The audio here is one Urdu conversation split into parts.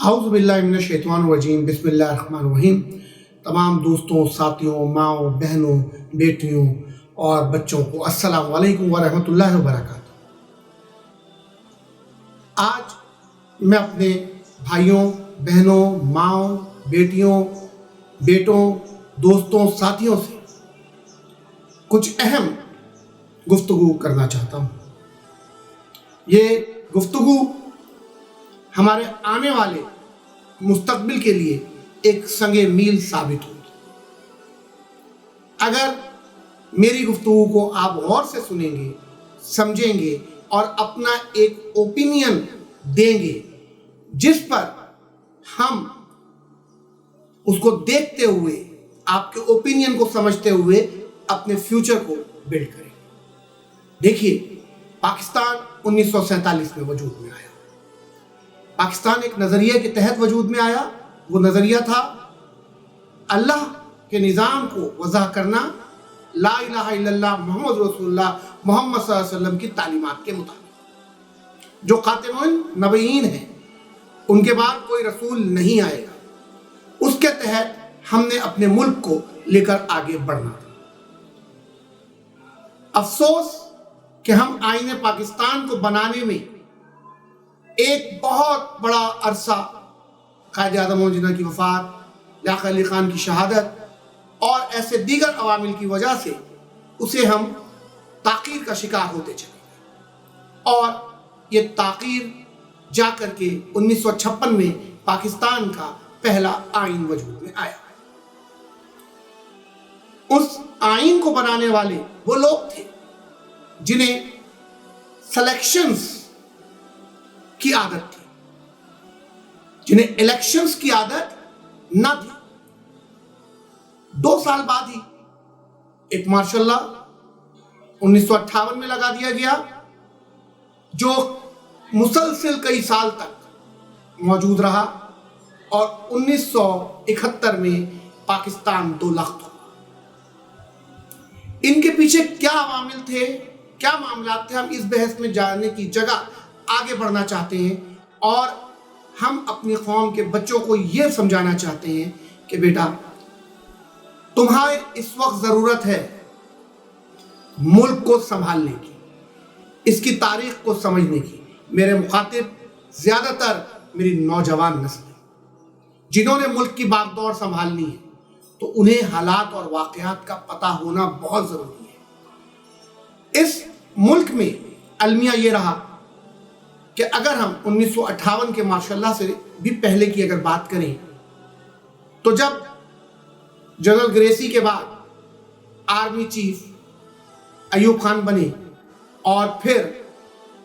اعوذ باللہ من الشیطان الرجیم بسم اللہ الرحمن الرحیم۔ تمام دوستوں، ساتھیوں، ماؤں، بہنوں، بیٹیوں اور بچوں کو السلام علیکم ورحمۃ اللہ وبرکاتہ۔ آج میں اپنے بھائیوں، بہنوں، ماؤں، بیٹیوں، بیٹوں، دوستوں، ساتھیوں سے کچھ اہم گفتگو کرنا چاہتا ہوں۔ یہ گفتگو ہمارے آنے والے مستقبل کے لیے ایک سنگ میل ثابت ہوگی۔ اگر میری گفتگو کو آپ غور سے سنیں گے، سمجھیں گے اور اپنا ایک اوپینین دیں گے جس پر ہم اس کو دیکھتے ہوئے، آپ کے اوپینین کو سمجھتے ہوئے اپنے فیوچر کو بلڈ کریں گے۔ دیکھیے، پاکستان 1947 میں وجود میں آیا۔ پاکستان ایک نظریے کے تحت وجود میں آیا۔ وہ نظریہ تھا اللہ کے نظام کو وضع کرنا، لا الہ الا اللہ محمد رسول اللہ محمد صلی اللہ علیہ وسلم کی تعلیمات کے مطابق۔ جو خاتم النبیین ہیں، ان کے بعد کوئی رسول نہیں آئے گا، اس کے تحت ہم نے اپنے ملک کو لے کر آگے بڑھنا تھا۔ افسوس کہ ہم آئین پاکستان کو بنانے میں ایک بہت بڑا عرصہ، قائد اعظم محمد جناح کی وفات، لیاقت علی خان کی شہادت اور ایسے دیگر عوامل کی وجہ سے اسے ہم تاخیر کا شکار ہوتے چلے گئے، اور یہ تاخیر جا کر کے 1956 میں پاکستان کا پہلا آئین وجود میں آیا۔ اس آئین کو بنانے والے وہ لوگ تھے جنہیں سلیکشنز کی عادت تھی، جنہیں الیکشنز کی عادت نہ تھی۔ 2 سال بعد ہی ایک مارشل لا 1958 میں لگا دیا گیا، جو مسلسل کئی سال تک موجود رہا، اور 1971 میں پاکستان 2 لخت ہوا۔ ان کے پیچھے کیا عوامل تھے، کیا معاملات تھے، ہم اس بحث میں جاننے کی جگہ آگے بڑھنا چاہتے ہیں، اور ہم اپنی قوم کے بچوں کو یہ سمجھانا چاہتے ہیں کہ بیٹا، تمہارے اس وقت ضرورت ہے ملک کو سنبھالنے کی، اس کی تاریخ کو سمجھنے کی۔ میرے مخاطب زیادہ تر میری نوجوان نسل ہے، جنہوں نے ملک کی باغ دور سنبھالنی ہے، تو انہیں حالات اور واقعات کا پتہ ہونا بہت ضروری ہے۔ اس ملک میں المیہ یہ رہا کہ اگر ہم 1958 کے ماشاء اللہ سے بھی پہلے کی اگر بات کریں، تو جب جنرل گریسی کے بعد آرمی چیف ایوب خان بنے، اور پھر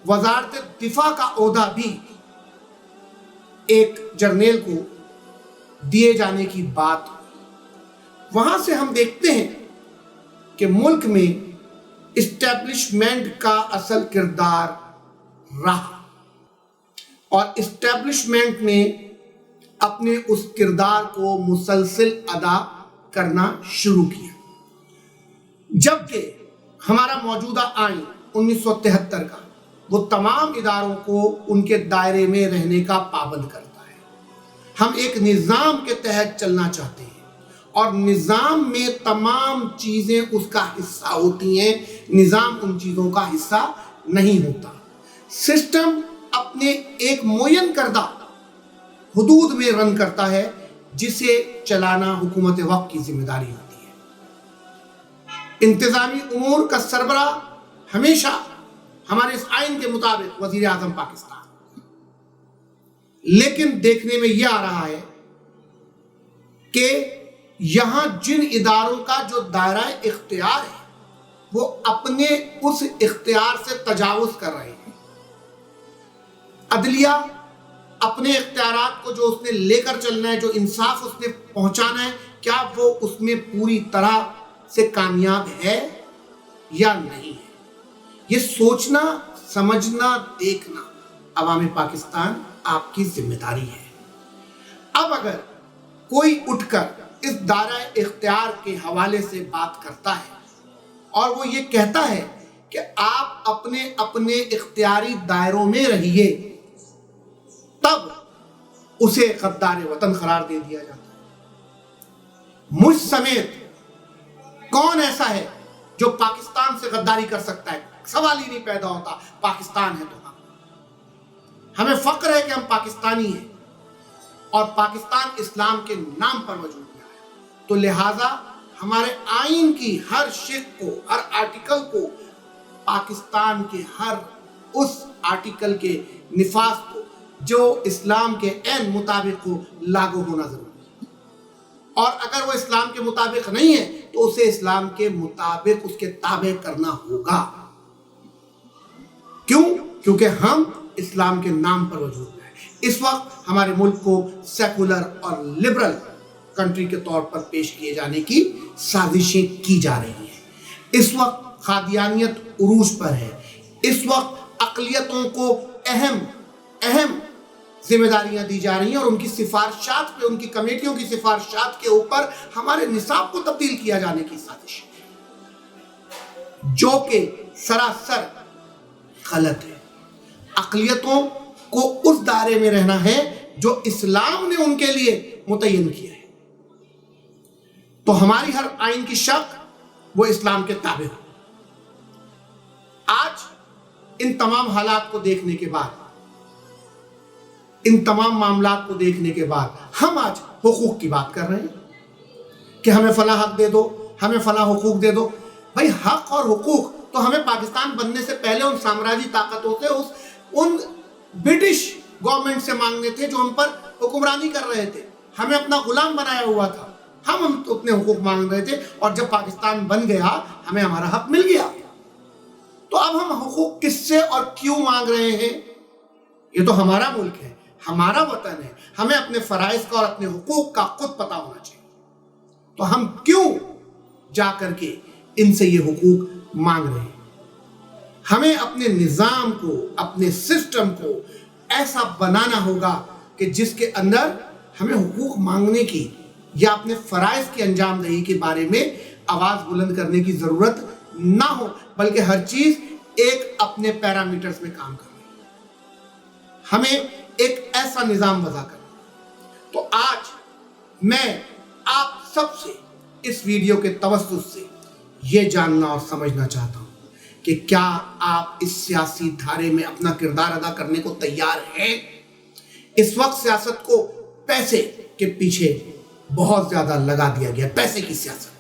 وزارت دفاع کا عہدہ بھی ایک جرنیل کو دیے جانے کی بات ہوئی، وہاں سے ہم دیکھتے ہیں کہ ملک میں اسٹیبلشمنٹ کا اصل کردار رہا، اور اسٹیبلشمنٹ نے اپنے اس کردار کو مسلسل ادا کرنا شروع کیا، جبکہ ہمارا موجودہ آئین 1973 کا وہ تمام اداروں کو ان کے دائرے میں رہنے کا پابند کرتا ہے۔ ہم ایک نظام کے تحت چلنا چاہتے ہیں، اور نظام میں تمام چیزیں اس کا حصہ ہوتی ہیں، نظام ان چیزوں کا حصہ نہیں ہوتا۔ سسٹم اپنے ایک معین کردہ حدود میں رن کرتا ہے، جسے چلانا حکومت وقت کی ذمہ داری ہوتی ہے۔ انتظامی امور کا سربراہ ہمیشہ ہمارے اس آئین کے مطابق وزیر اعظم پاکستان، لیکن دیکھنے میں یہ آ رہا ہے کہ یہاں جن اداروں کا جو دائرہ اختیار ہے، وہ اپنے اس اختیار سے تجاوز کر رہے ہیں۔ عدلیہ اپنے اختیارات کو جو اس نے لے کر چلنا ہے، جو انصاف اس نے پہنچانا ہے، کیا وہ اس میں پوری طرح سے کامیاب ہے یا نہیں ہے؟ یہ سوچنا، سمجھنا، دیکھنا عوام پاکستان آپ کی ذمہ داری ہے۔ اب اگر کوئی اٹھ کر اس دائرہ اختیار کے حوالے سے بات کرتا ہے، اور وہ یہ کہتا ہے کہ آپ اپنے اپنے اختیاری دائروں میں رہیے، تب اسے غدار وطن قرار دے دیا جاتا ہے۔ مجھ سمیت کون ایسا ہے جو پاکستان سے غداری کر سکتا ہے؟ سوال ہی نہیں پیدا ہوتا۔ پاکستان ہے تو ہمیں فخر ہے کہ ہم پاکستانی ہیں، اور پاکستان اسلام کے نام پر وجود میں آیا، تو لہٰذا ہمارے آئین کی ہر شق کو، ہر آرٹیکل کو، پاکستان کے ہر اس آرٹیکل کے نفاذ کو جو اسلام کے عین مطابق کو لاگو ہونا ضروری ہے، اور اگر وہ اسلام کے مطابق نہیں ہے تو اسے اسلام کے مطابق اس کے تابع کرنا ہوگا۔ کیوں؟ کیونکہ ہم اسلام کے نام پر وجود میں ہیں۔ اس وقت ہمارے ملک کو سیکولر اور لبرل کنٹری کے طور پر پیش کیے جانے کی سازشیں کی جا رہی ہیں۔ اس وقت قادیانیت عروج پر ہے۔ اس وقت اقلیتوں کو اہم ذمہ داریاں دی جا رہی ہیں، اور ان کی سفارشات پہ، ان کی کمیٹیوں کی سفارشات کے اوپر ہمارے نصاب کو تبدیل کیا جانے کی سازش ہے، جو کہ سراسر غلط ہے۔ اقلیتوں کو اس دائرے میں رہنا ہے جو اسلام نے ان کے لیے متعین کیا ہے، تو ہماری ہر آئین کی شق وہ اسلام کے تابع ہو۔ آج ان تمام حالات کو دیکھنے کے بعد، ان تمام معاملات کو دیکھنے کے بعد، ہم آج حقوق کی بات کر رہے ہیں کہ ہمیں فلاں حق دے دو، ہمیں فلاں حقوق دے دو۔ بھائی حق اور حقوق تو ہمیں پاکستان بننے سے پہلے ان سامراجی طاقتوں سے، ان برٹش گورنمنٹ سے مانگنے تھے جو ہم پر حکمرانی کر رہے تھے، ہمیں اپنا غلام بنایا ہوا تھا، ہم اپنے حقوق مانگ رہے تھے، اور جب پاکستان بن گیا ہمیں ہمارا حق مل گیا۔ تو اب ہم حقوق کس سے اور کیوں مانگ رہے ہیں؟ یہ تو ہمارا ملک ہے، ہمارا وطن ہے، ہمیں اپنے فرائض کا اور اپنے حقوق کا خود پتہ ہونا چاہیے۔ تو ہم کیوں جا کر کے ان سے یہ حقوق مانگ رہے ہیں؟ ہمیں اپنے نظام کو، اپنے سسٹم کو ایسا بنانا ہوگا کہ جس کے اندر ہمیں حقوق مانگنے کی یا اپنے فرائض کی انجام دہی کے بارے میں آواز بلند کرنے کی ضرورت نہ ہو، بلکہ ہر چیز ایک اپنے پیرامیٹرز میں کام کرے۔ ہمیں ایک ایسا نظام وضع کرنا۔ تو آج میں آپ سب سے اس ویڈیو کے توسط سے یہ جاننا اور سمجھنا چاہتا ہوں کہ کیا آپ اس سیاسی دھارے میں اپنا کردار ادا کرنے کو تیار ہیں؟ اس وقت سیاست کو پیسے کے پیچھے بہت زیادہ لگا دیا گیا، پیسے کی سیاست۔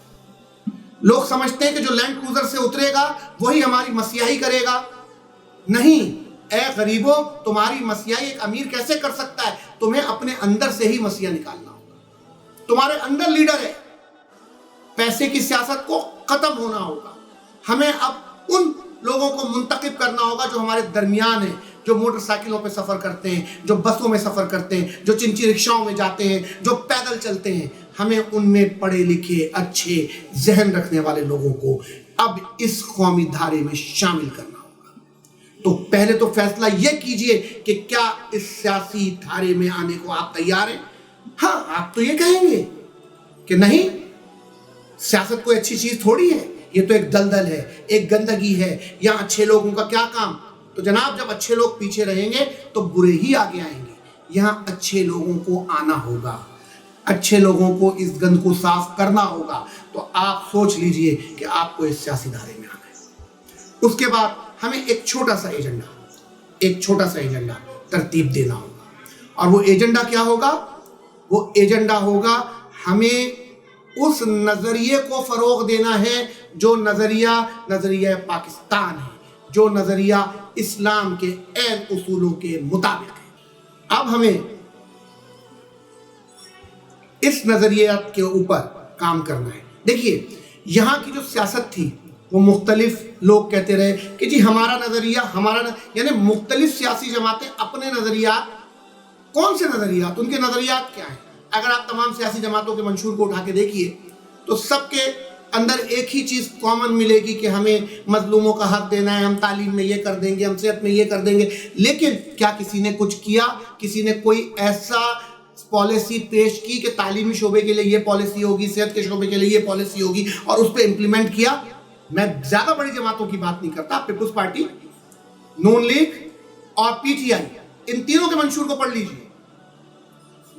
لوگ سمجھتے ہیں کہ جو لینڈ کروزر سے اترے گا وہی ہماری مسیحی کرے گا۔ نہیں، اے غریبوں، تمہاری مسیحی ایک امیر کیسے کر سکتا ہے؟ تمہیں اپنے اندر سے ہی مسیح نکالنا ہوگا، تمہارے اندر لیڈر ہے۔ پیسے کی سیاست کو ختم ہونا ہوگا۔ ہمیں اب ان لوگوں کو منتخب کرنا ہوگا جو ہمارے درمیان ہیں، جو موٹر سائیکلوں پہ سفر کرتے ہیں، جو بسوں میں سفر کرتے ہیں، جو چنچی رکشاؤں میں جاتے ہیں، جو پیدل چلتے ہیں۔ ہمیں ان میں پڑھے لکھے، اچھے ذہن رکھنے والے لوگوں کو اب اس قومی دھارے میں شامل کرنا ہوگا۔ تو پہلے تو فیصلہ یہ کیجئے کہ کیا اس سیاسی دھارے میں آنے کو آپ تیار ہیں؟ ہاں، آپ تو یہ کہیں گے کہ نہیں، سیاست کوئی اچھی چیز تھوڑی ہے، یہ تو ایک دلدل ہے، ایک گندگی ہے، یہاں اچھے لوگوں کا کیا کام؟ تو جناب، جب اچھے لوگ پیچھے رہیں گے تو برے ہی آگے آئیں گے۔ یہاں اچھے لوگوں کو آنا ہوگا، اچھے لوگوں کو اس گند کو صاف کرنا ہوگا۔ تو آپ سوچ لیجئے کہ آپ کو اس سیاسی دھارے میں آنا ہے۔ اس کے بعد ہمیں ایک چھوٹا سا ایجنڈا ترتیب دینا ہوگا، اور وہ ایجنڈا کیا ہوگا؟ وہ ایجنڈا ہوگا ہمیں اس نظریے کو فروغ دینا ہے جو نظریہ پاکستان ہے، جو نظریہ اسلام کے عین اصولوں کے مطابق ہے۔ اب ہمیں اس نظریات کے اوپر کام کرنا ہے۔ دیکھیے، یہاں کی جو سیاست تھی وہ مختلف لوگ کہتے رہے کہ جی ہمارا نظریہ، یعنی مختلف سیاسی جماعتیں اپنے نظریات، کون سے نظریات، ان کے نظریات کیا ہیں؟ اگر آپ تمام سیاسی جماعتوں کے منشور کو اٹھا کے دیکھیے تو سب کے اندر ایک ہی چیز کامن ملے گی کہ ہمیں مظلوموں کا حق دینا ہے، ہم تعلیم میں یہ کر دیں گے، ہم صحت میں یہ کر دیں گے۔ لیکن کیا کسی نے کچھ کیا؟ کسی نے کوئی ایسا پالیسی پیش کی کہ تعلیمی شعبے کے لیے یہ پالیسی ہوگی، صحت کے شعبے کے لیے یہ پالیسی ہوگی، اور اس پہ امپلیمنٹ کیا؟ میں زیادہ بڑی جماعتوں کی بات نہیں کرتا، پیپلز پارٹی، نون لیگ اور پی ٹی آئی، ان تینوں کے منشور کو پڑھ لیجئے۔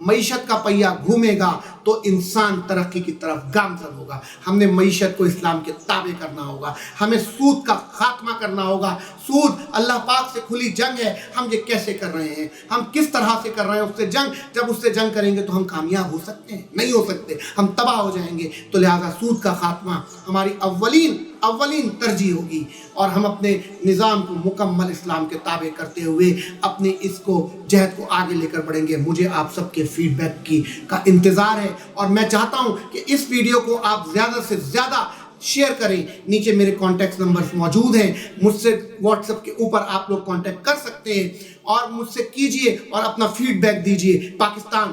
معیشت کا پہیہ گھومے گا تو انسان ترقی کی طرف گامزن ہوگا. ہم نے معیشت کو اسلام کے تابع کرنا ہوگا. ہمیں سود کا خاتمہ کرنا ہوگا. سود اللہ پاک سے کھلی جنگ ہے. ہم یہ کیسے کر رہے ہیں؟ ہم کس طرح سے کر رہے ہیں اس سے جنگ؟ جب اس سے جنگ کریں گے تو ہم کامیاب ہو سکتے ہیں؟ نہیں ہو سکتے، ہم تباہ ہو جائیں گے. تو لہٰذا سود کا خاتمہ ہماری اولین ترجیح ہوگی، اور ہم اپنے نظام کو مکمل اسلام کے تابع کرتے ہوئے اپنے اس کو جہد کو آگے لے کر بڑھیں گے. مجھے آپ سب کے فیڈ بیک کا انتظار ہے، اور میں چاہتا ہوں کہ اس ویڈیو کو آپ زیادہ سے زیادہ شیئر کریں. نیچے میرے کانٹیکٹ نمبرز موجود ہیں، مجھ سے واٹس ایپ کے اوپر آپ لوگ کانٹیکٹ کر سکتے ہیں، اور مجھ سے کیجئے اور اپنا فیڈ بیک دیجئے. پاکستان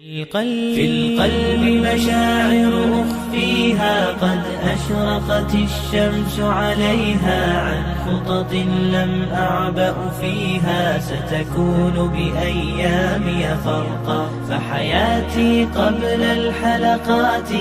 في القلب مشاعر أخفيها قد أشرقت الشمس عليها عن خطط لم أعبأ فيها ستكون بأيامي فرقا فحياتي قبل الحلقات